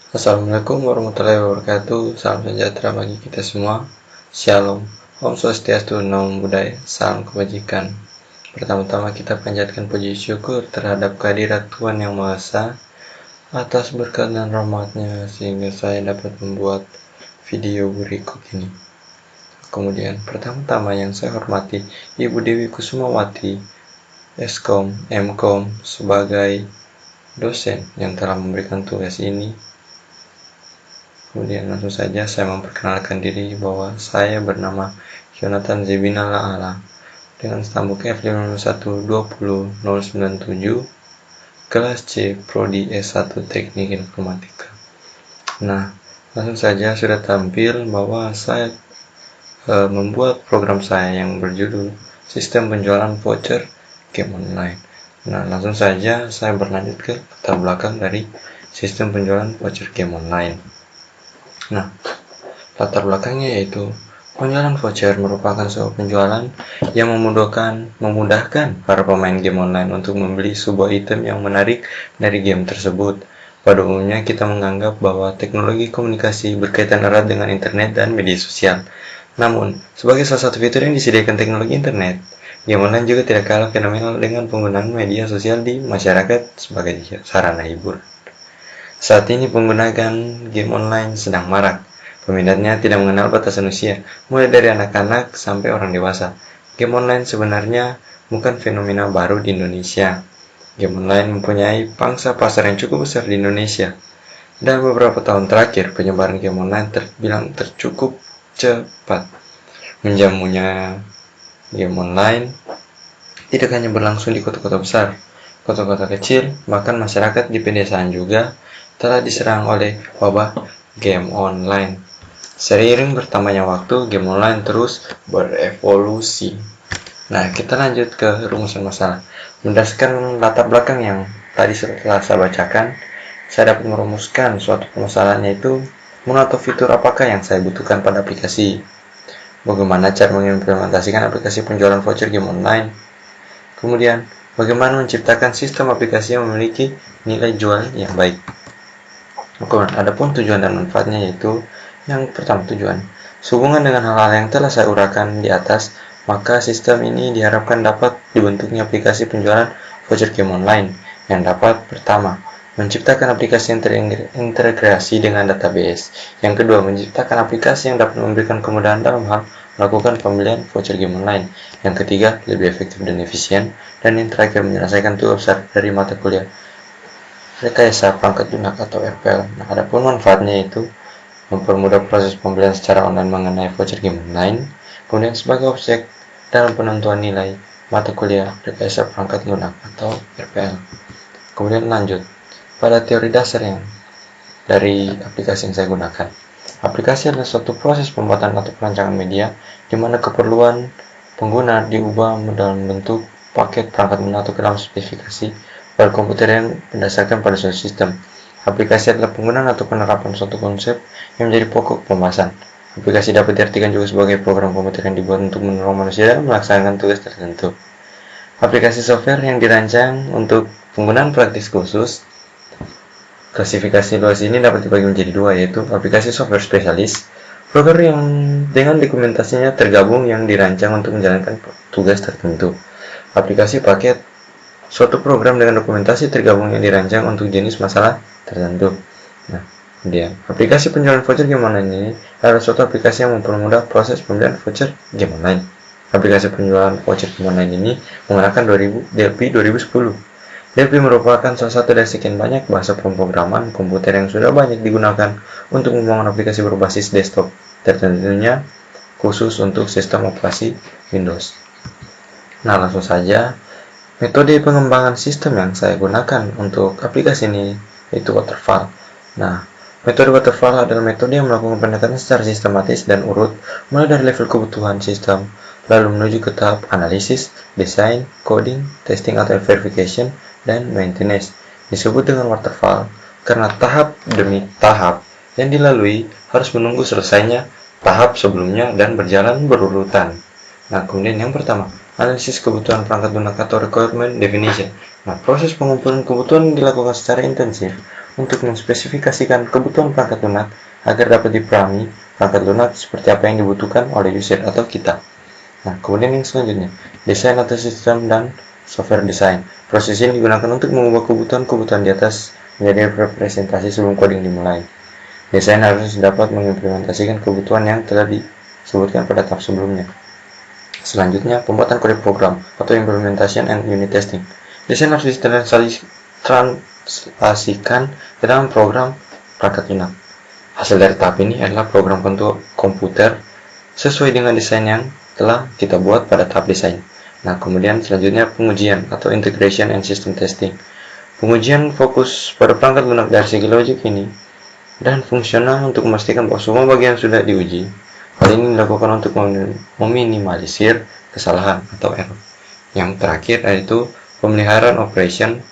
Assalamualaikum warahmatullahi wabarakatuh. Salam sejahtera bagi kita semua. Shalom. Om Swastiastu, Namo Buddhaya. Salam kebajikan. Pertama-tama kita panjatkan puji syukur terhadap kehadirat Tuhan Yang Maha Esa atas berkat dan rahmatnya sehingga saya dapat membuat video berikut ini. Kemudian pertama-tama yang saya hormati Ibu Dewi Kusumawati, Eskom, Mkom sebagai dosen yang telah memberikan tugas ini. Kemudian langsung saja saya memperkenalkan diri bahwa saya bernama Yonatan Zebina La'ala dengan stambuk F5120097 kelas C Prodi S1 Teknik Informatika. Nah, langsung saja sudah tampil bahwa saya membuat program saya yang berjudul Sistem Penjualan Voucher Game Online. Nah, langsung saja saya berlanjut ke latar belakang dari sistem penjualan voucher game online. Nah, latar belakangnya yaitu penjualan voucher merupakan sebuah penjualan yang memudahkan para pemain game online untuk membeli sebuah item yang menarik dari game tersebut. Pada umumnya kita menganggap bahwa teknologi komunikasi berkaitan erat dengan internet dan media sosial. Namun, sebagai salah satu fitur yang disediakan teknologi internet, game online juga tidak kalah fenomenal dengan penggunaan media sosial di masyarakat sebagai sarana hiburan. Saat ini penggunaan game online sedang marak. Peminatnya tidak mengenal batasan usia, mulai dari anak-anak sampai orang dewasa. Game online sebenarnya bukan fenomena baru di Indonesia. Game online mempunyai pangsa pasar yang cukup besar di Indonesia. Dan beberapa tahun terakhir, penyebaran game online terbilang cukup cepat. Menjamunya game online tidak hanya berlangsung di kota-kota besar, kota-kota kecil, bahkan masyarakat di pedesaan juga telah diserang oleh wabah game online. Seiring bertambahnya waktu, game online terus berevolusi. Nah, kita lanjut ke rumusan masalah. Berdasarkan latar belakang yang tadi telah saya bacakan, saya dapat merumuskan suatu permasalahan, yaitu menu atau fitur apakah yang saya butuhkan pada aplikasi. Bagaimana cara mengimplementasikan aplikasi penjualan voucher game online. Kemudian, bagaimana menciptakan sistem aplikasi yang memiliki nilai jual yang baik. Adapun tujuan dan manfaatnya, yaitu yang pertama, tujuan. Sehubungan dengan hal-hal yang telah saya uraikan di atas, maka sistem ini diharapkan dapat dibentuknya aplikasi penjualan voucher game online yang dapat, pertama, menciptakan aplikasi yang terintegrasi dengan database. Yang kedua, menciptakan aplikasi yang dapat memberikan kemudahan dalam hal melakukan pembelian voucher game online. Yang ketiga, lebih efektif dan efisien. Dan yang terakhir, menyelesaikan tugas besar dari mata kuliah rekayasa perangkat lunak atau RPL. Nah, adapun manfaatnya itu mempermudah proses pembelian secara online mengenai voucher game online, kemudian sebagai objek dalam penentuan nilai mata kuliah rekayasa perangkat lunak atau RPL. Kemudian lanjut pada teori dasar yang dari aplikasi yang saya gunakan. Aplikasi adalah suatu proses pembuatan atau perancangan media di mana keperluan pengguna diubah dalam bentuk paket perangkat lunak atau ke dalam spesifikasi pada komputer yang berdasarkan pada suatu sistem. Aplikasi adalah penggunaan atau penerapan suatu konsep yang menjadi pokok pembahasan. Aplikasi dapat diartikan juga sebagai program komputer yang dibuat untuk menolong manusia dalam melaksanakan tugas tertentu. Aplikasi software yang dirancang untuk penggunaan praktis khusus. Klasifikasi luas ini dapat dibagi menjadi dua, yaitu aplikasi software spesialis, program yang dengan dokumentasinya tergabung yang dirancang untuk menjalankan tugas tertentu. Aplikasi paket, suatu program dengan dokumentasi tergabung yang dirancang untuk jenis masalah tertentu. Nah, kemudian aplikasi penjualan voucher game online ini adalah suatu aplikasi yang mempermudah proses pembelian voucher game online. Aplikasi penjualan voucher game online ini menggunakan DLP 2010. DLP merupakan salah satu dari sekian banyak bahasa pemrograman komputer yang sudah banyak digunakan untuk membangun aplikasi berbasis desktop, tertentunya khusus untuk sistem operasi Windows. Nah, langsung saja. Metode pengembangan sistem yang saya gunakan untuk aplikasi ini yaitu waterfall. Nah, metode waterfall adalah metode yang melakukan pendekatan secara sistematis dan urut mulai dari level kebutuhan sistem, lalu menuju ke tahap analisis, desain, coding, testing atau verification, dan maintenance. Disebut dengan waterfall karena tahap demi tahap yang dilalui harus menunggu selesainya tahap sebelumnya dan berjalan berurutan. Nah, kemudian yang pertama, analisis kebutuhan perangkat lunak atau requirement definition. Nah, proses pengumpulan kebutuhan dilakukan secara intensif untuk menspesifikasikan kebutuhan perangkat lunak agar dapat dipahami perangkat lunak seperti apa yang dibutuhkan oleh user atau kita. Nah, kemudian yang selanjutnya, desain atau sistem dan software design. Proses ini digunakan untuk mengubah kebutuhan-kebutuhan di atas menjadi representasi sebelum coding dimulai. Desain harus dapat mengimplementasikan kebutuhan yang telah disebutkan pada tahap sebelumnya. Selanjutnya, pembuatan kode program atau implementation and unit testing. Desain harus ditranslasikan ke dalam program perangkat lunak. Hasil dari tahap ini adalah program untuk komputer sesuai dengan desain yang telah kita buat pada tahap desain. Nah, kemudian selanjutnya pengujian atau integration and system testing. Pengujian fokus pada perangkat lunak dari segi logik ini dan fungsional untuk memastikan bahwa semua bagian sudah diuji. Hal ini dilakukan untuk meminimalisir kesalahan atau error. Yang terakhir yaitu pemeliharaan operation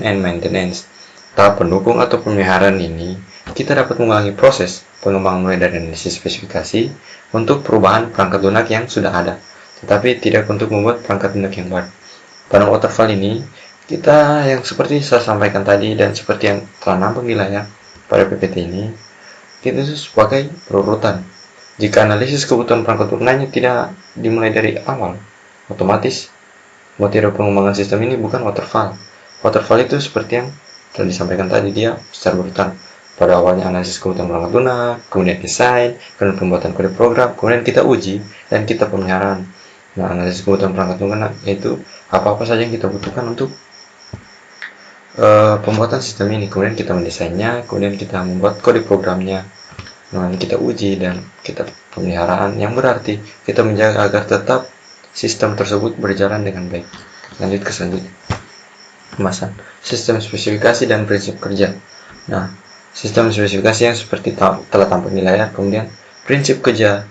and maintenance. Tahap pendukung atau pemeliharaan ini kita dapat mengulangi proses pengembangan mulai dari analisis spesifikasi untuk perubahan perangkat lunak yang sudah ada, tetapi tidak untuk membuat perangkat lunak yang baru. Pada waterfall ini, kita yang seperti saya sampaikan tadi dan seperti yang telah nampak di layar pada PPT ini, kita itu sebagai berurutan. Jika analisis kebutuhan perangkat lunaknya tidak dimulai dari awal, otomatis metode pengembangan sistem ini bukan waterfall. Waterfall itu seperti yang telah disampaikan tadi, dia secara berurutan. Pada awalnya analisis kebutuhan perangkat lunak, kemudian desain, kemudian pembuatan kode program, kemudian kita uji, dan kita pemeliharaan. Nah, analisis kebutuhan perangkat lunak yaitu apa-apa saja yang kita butuhkan untuk pembuatan sistem ini. Kemudian kita mendesainnya, kemudian kita membuat kode programnya. Nah, kita uji dan kita pemeliharaan, yang berarti kita menjaga agar tetap sistem tersebut berjalan dengan baik. Lanjut ke selanjutnya. Pembahasan sistem spesifikasi dan prinsip kerja. Nah, sistem spesifikasi yang seperti telah tampak di layar, kemudian prinsip kerja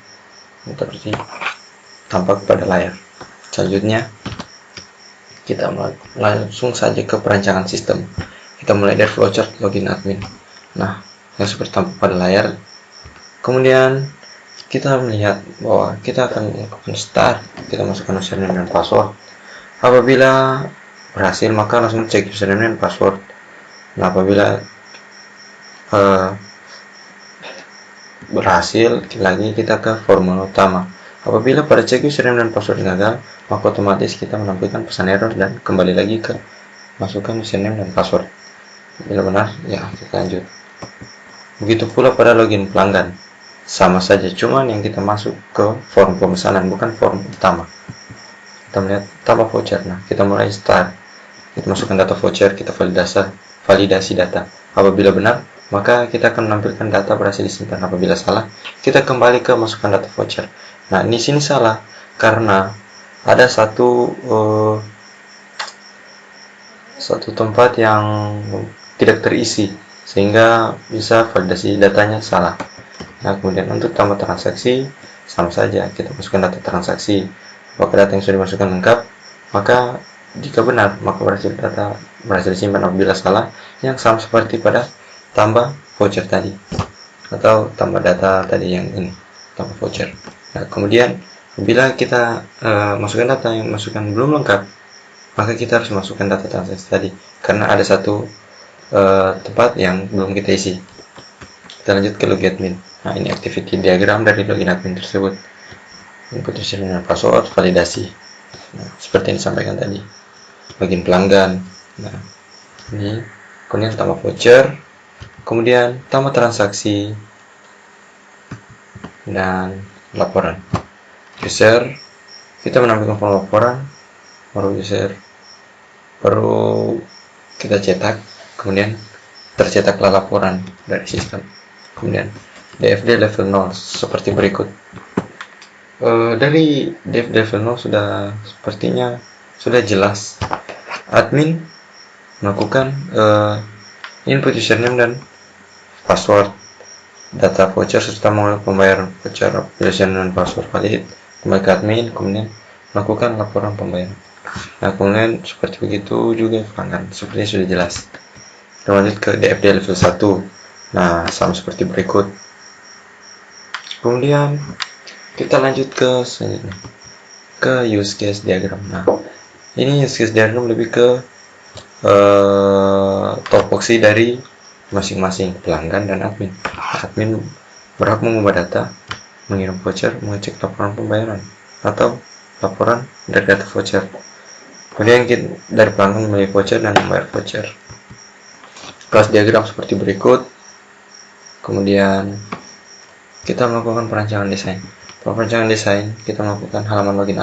seperti tampak pada layar. Selanjutnya, kita langsung saja ke perancangan sistem. Kita mulai dari flowchart login admin. Nah, yang seperti tampak pada layar. Kemudian kita melihat bahwa kita akan melakukan start. Kita masukkan username dan password. Apabila berhasil, maka langsung cek username dan password. Nah, apabila berhasil, lagi kita ke formula utama. Apabila pada cek username dan password gagal, maka otomatis kita menampilkan pesan error dan kembali lagi ke masukkan username dan password. Bila benar, ya kita lanjut. Begitu pula pada login pelanggan, sama saja, cuman yang kita masuk ke form pemesanan, bukan form utama. Kita melihat tambah voucher. Nah, kita mulai start. Kita masukkan data voucher, kita validasi data. Apabila benar, maka kita akan menampilkan data berhasil disimpan. Apabila salah, kita kembali ke masukkan data voucher. Nah, di sini salah karena ada satu tempat yang tidak terisi, sehingga bisa validasi datanya salah. Nah, kemudian untuk tambah transaksi, sama saja, kita masukkan data transaksi. Apakah data yang sudah dimasukkan lengkap, maka jika benar, maka data berhasil disimpan. Apabila salah, yang sama seperti pada tambah voucher tadi, atau tambah data tadi yang ini, tambah voucher. Nah, kemudian bila kita masukkan data yang masukkan belum lengkap, maka kita harus masukkan data transaksi tadi, karena ada satu tempat yang belum kita isi. Kita lanjut ke login admin. Nah, ini activity diagram dari login admin tersebut. Input username dan password, validasi. Nah, seperti yang disampaikan tadi. Login pelanggan. Nah, ini kemudian tambah voucher, kemudian tambah transaksi dan laporan. User, kita menampilkan form laporan, baru kita cetak, kemudian tercetaklah laporan dari sistem. Kemudian DFD level 0 seperti berikut. Dari DFD level 0 sepertinya sudah jelas. Admin melakukan input username dan password, data voucher serta mengulang pembayaran voucher, username dan password valid, kembali ke admin, kemudian melakukan laporan pembayaran. Nah, kemudian seperti begitu juga pelanggan, sepertinya sudah jelas. Kita lanjut ke DFD level 1. Nah, sama seperti berikut. Kemudian kita lanjut ke selanjutnya, ke use case diagram. Nah, ini use case diagram lebih ke topoksi dari masing-masing pelanggan dan admin. Admin berhak mengubah data, mengirim voucher, mengecek laporan pembayaran atau laporan dari data voucher. Kemudian dari pelanggan membeli voucher dan membayar voucher. Kelas diagram seperti berikut. Kemudian kita melakukan perancangan desain. Perancangan desain kita melakukan halaman login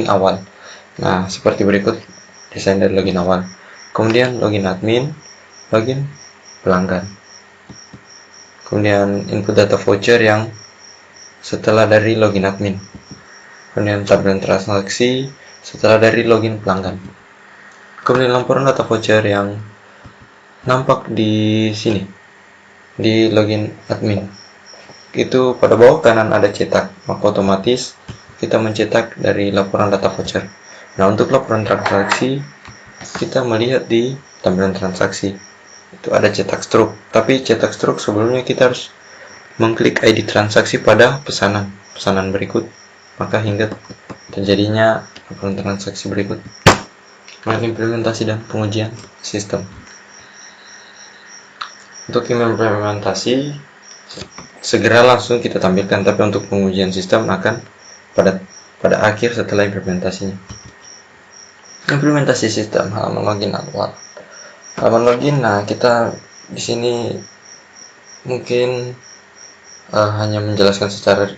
awal. Nah, seperti berikut desain dari login awal. Kemudian login admin, login pelanggan. Kemudian input data voucher yang setelah dari login admin. Kemudian tampilan transaksi setelah dari login pelanggan. Kemudian laporan data voucher yang nampak di sini di login admin. Itu pada bawah kanan ada cetak, maka otomatis kita mencetak dari laporan data voucher. Nah, untuk laporan transaksi kita melihat di tampilan transaksi itu ada cetak struk, tapi cetak struk sebelumnya kita harus mengklik ID transaksi pada pesanan berikut, maka hingga terjadinya laporan transaksi berikut. Implementasi dan pengujian sistem. Untuk implementasi segera langsung kita tampilkan, tapi untuk pengujian sistem akan pada akhir setelah implementasinya. Implementasi sistem halaman login awal. Halaman login, nah kita di sini mungkin hanya menjelaskan secara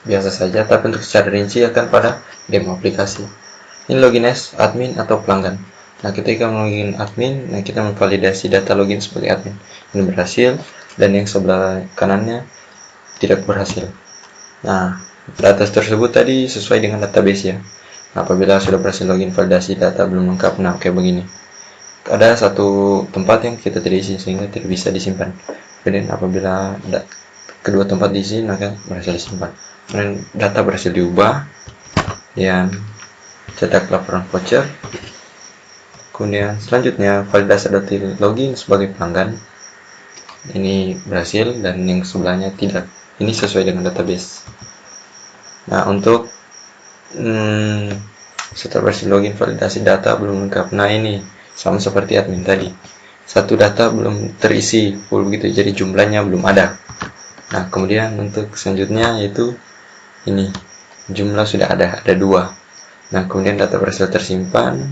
biasa saja, tapi untuk secara rinci akan pada demo aplikasi. Ini login as admin atau pelanggan. Nah, ketika login admin, nah kita memvalidasi data login sebagai admin. Ini berhasil, dan yang sebelah kanannya tidak berhasil. Nah, data tersebut tadi sesuai dengan database ya. Apabila sudah berhasil login, validasi data belum lengkap, nah kayak begini. Ada satu tempat yang kita tidak isi sehingga tidak bisa disimpan. Kemudian apabila kedua tempat diisi, maka berhasil disimpan. Kemudian data berhasil diubah, dan cetak laporan voucher. Kemudian selanjutnya validasi data login sebagai pelanggan. Ini berhasil dan yang sebelahnya tidak. Ini sesuai dengan database. Nah, untuk setelah berhasil login, validasi data belum lengkap. Nah, ini sama seperti admin tadi. Satu data belum terisi full begitu, jadi jumlahnya belum ada. Nah, kemudian untuk selanjutnya yaitu ini. Jumlah sudah ada 2. Nah, kemudian data berhasil tersimpan.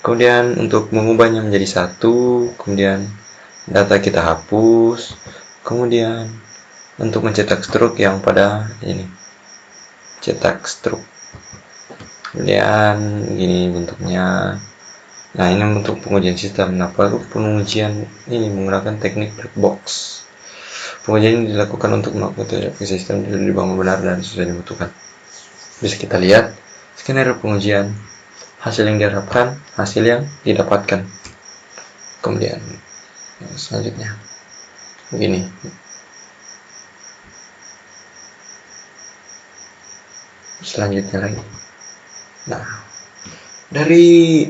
Kemudian untuk mengubahnya menjadi 1, kemudian data kita hapus. Kemudian untuk mencetak struk yang pada ini. Cetak struk. Kemudian gini bentuknya. Nah, ini untuk pengujian sistem. Nah, perlu pengujian ini menggunakan teknik black box. Pengujian ini dilakukan untuk melakukan sistem dibangun benar dan sesuai dibutuhkan. Bisa kita lihat skenario pengujian, hasil yang diharapkan, hasil yang didapatkan. Kemudian selanjutnya begini. Selanjutnya lagi. Nah, dari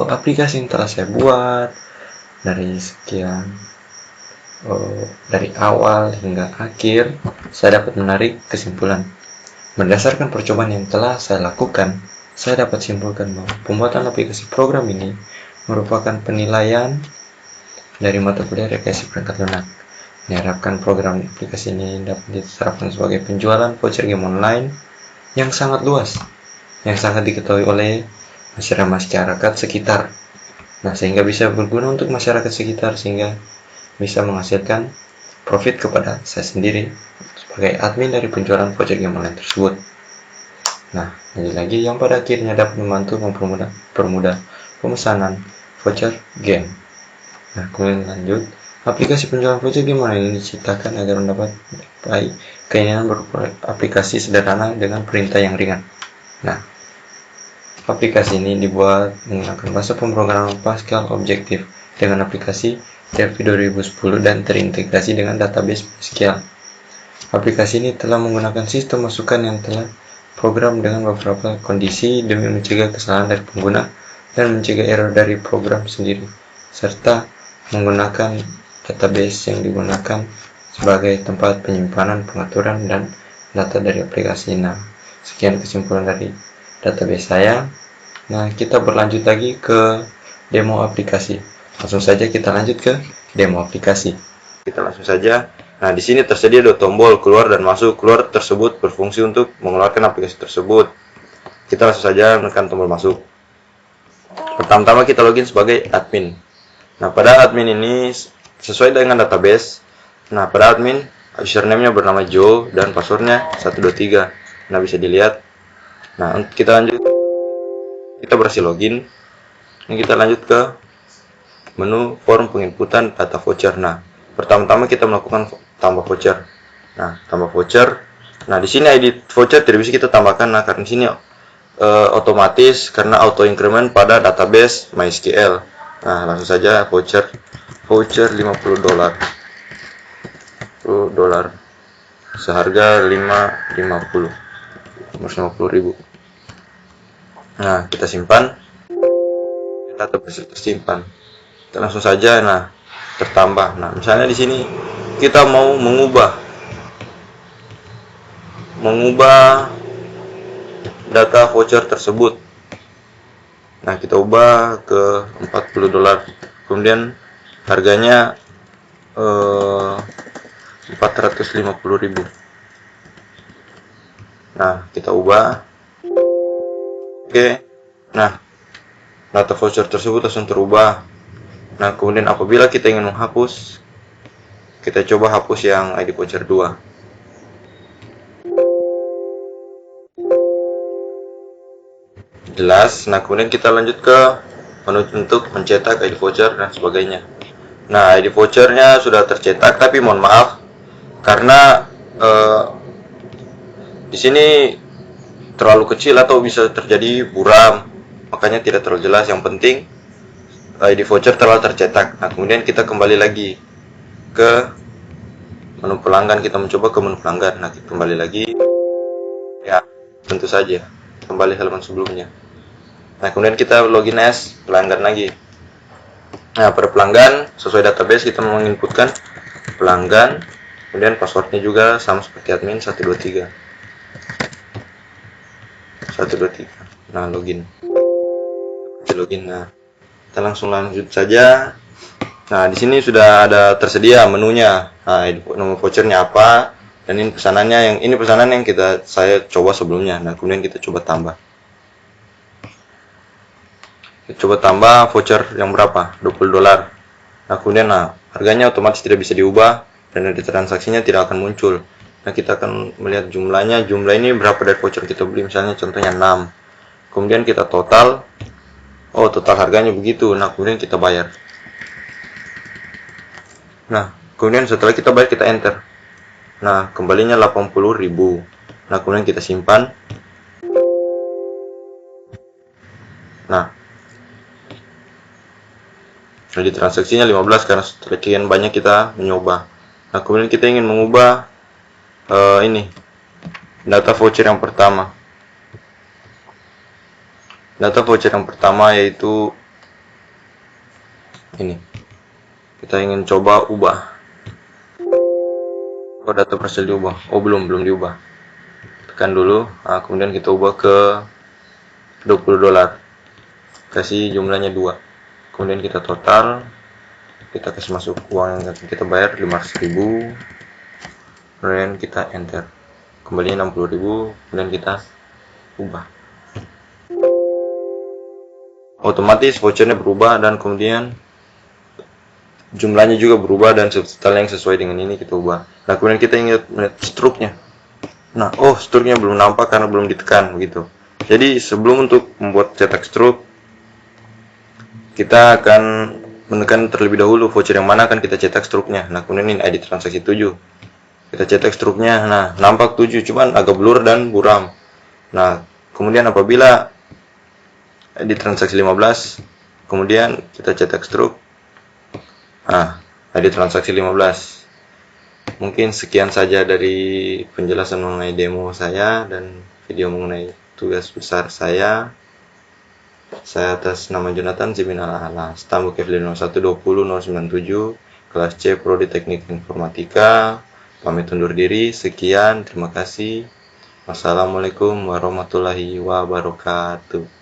aplikasi yang telah saya buat dari sekian dari awal hingga akhir, saya dapat menarik kesimpulan. Berdasarkan percobaan yang telah saya lakukan, saya dapat simpulkan bahwa pembuatan aplikasi program ini merupakan penilaian dari mata kuliah rekayasa perangkat lunak. Diharapkan program aplikasi ini dapat diterapkan sebagai penjualan voucher game online yang sangat luas, yang sangat diketahui oleh masyarakat sekitar. Nah, sehingga bisa berguna untuk masyarakat sekitar, sehingga bisa menghasilkan profit kepada saya sendiri sebagai admin dari penjualan voucher game online tersebut. Nah, lagi yang pada akhirnya dapat membantu mempermudah pemesanan voucher game. Nah, kemudian lanjut, aplikasi penjualan voucher game online ini diciptakan agar mendapat keinginan aplikasi sederhana dengan perintah yang ringan. Nah, aplikasi ini dibuat menggunakan bahasa pemrograman Pascal Objective dengan aplikasi PHP 2010 dan terintegrasi dengan database MySQL. Aplikasi ini telah menggunakan sistem masukan yang telah program dengan beberapa kondisi demi mencegah kesalahan dari pengguna dan mencegah error dari program sendiri, serta menggunakan database yang digunakan sebagai tempat penyimpanan, pengaturan, dan data dari aplikasi. Nah, sekian kesimpulan dari database saya. Nah, kita berlanjut lagi ke demo aplikasi. Langsung saja kita lanjut ke demo aplikasi. Kita langsung saja. Nah, di sini tersedia dua tombol keluar dan masuk. Keluar tersebut berfungsi untuk mengeluarkan aplikasi tersebut. Kita langsung saja menekan tombol masuk. Pertama-tama kita login sebagai admin. Nah, pada admin ini sesuai dengan database. Nah, pada admin username-nya bernama Joe dan passwordnya 123. Nah, bisa dilihat. Nah, kita lanjut. Kita berhasil login. Ini kita lanjut ke menu form penginputan data voucher. Nah, pertama-tama kita melakukan tambah voucher. Nah, tambah voucher. Nah, di sini ID voucher tidak bisa kita tambahkan. Nah, karena di sini otomatis karena auto increment pada database MySQL. Nah, langsung saja voucher $50 $10 seharga 550.000. Nah, kita simpan. Data tersimpan. Kita langsung saja, nah, tertambah. Nah, misalnya di sini kita mau mengubah data voucher tersebut. Nah, kita ubah ke $40. Kemudian harganya 450.000. Nah, kita ubah. Oke. Nah, data voucher tersebut langsung terubah. Nah, kemudian apabila kita ingin menghapus, kita coba hapus yang ID voucher 2. Jelas. Nah, kemudian kita lanjut ke menu untuk mencetak ID voucher dan sebagainya. Nah, ID vouchernya sudah tercetak, tapi mohon maaf karena di sini terlalu kecil atau bisa terjadi buram, makanya tidak terlalu jelas. Yang penting ID voucher telah tercetak. Nah, kemudian kita kembali lagi ke menu pelanggan. Kita mencoba ke menu pelanggan. Nah, kita kembali lagi. Ya, tentu saja kembali halaman sebelumnya. Nah, kemudian kita login as pelanggan lagi. Nah, pada pelanggan sesuai database kita menginputkan pelanggan, kemudian passwordnya juga sama seperti admin 123. Nah, login. Nah, kita langsung lanjut saja. Nah, di sini sudah ada tersedia menunya. Nah, nomor vouchernya apa, dan ini pesanannya. Ini pesanan yang saya coba sebelumnya. Nah, kemudian kita coba tambah. Kita coba tambah voucher yang berapa? $20. Nah, kemudian harganya otomatis tidak bisa diubah dan ada transaksinya tidak akan muncul. Nah, kita akan melihat jumlahnya. Jumlah ini berapa dari voucher kita beli, misalnya contohnya 6. Kemudian kita total. Oh, total harganya begitu. Nah, kemudian kita bayar. Nah, kemudian setelah kita bayar, kita enter. Nah, kembalinya 80.000. Nah, kemudian kita simpan. Nah, jadi transaksinya 15 karena sekian banyak kita mencoba. Nah, kemudian kita ingin mengubah ini data voucher yang pertama. Data voucher yang pertama yaitu ini. Kita ingin coba ubah. Oh, data berhasil diubah. Oh, belum diubah. Tekan dulu. Nah, kemudian kita ubah ke $20. Kasih jumlahnya 2. Kemudian kita total. Kita kasih masuk uang yang kita bayar 500.000. Kemudian kita enter. Kembalinya 60.000. Kemudian kita ubah. Otomatis vouchernya berubah dan kemudian jumlahnya juga berubah dan setelah yang sesuai dengan ini kita ubah. Nah, kemudian kita ingat melihat struknya. Nah, struknya belum nampak karena belum ditekan begitu. Jadi sebelum untuk membuat cetak struk, kita akan menekan terlebih dahulu voucher yang mana akan kita cetak struknya. Nah, kemudian ini ID transaksi 7. Kita cetak struknya. Nah, nampak 7 cuman agak blur dan buram. Nah, kemudian apabila di transaksi 15, kemudian kita cetak struk. Nah, ID transaksi 15. Mungkin sekian saja dari penjelasan mengenai demo saya dan video mengenai tugas besar saya. Saya atas nama Jonathan Zimin Ala, Stambuk Kevlin 0120-097, kelas C Prodi Teknik Informatika. Pamit undur diri, sekian, terima kasih. Wassalamualaikum warahmatullahi wabarakatuh.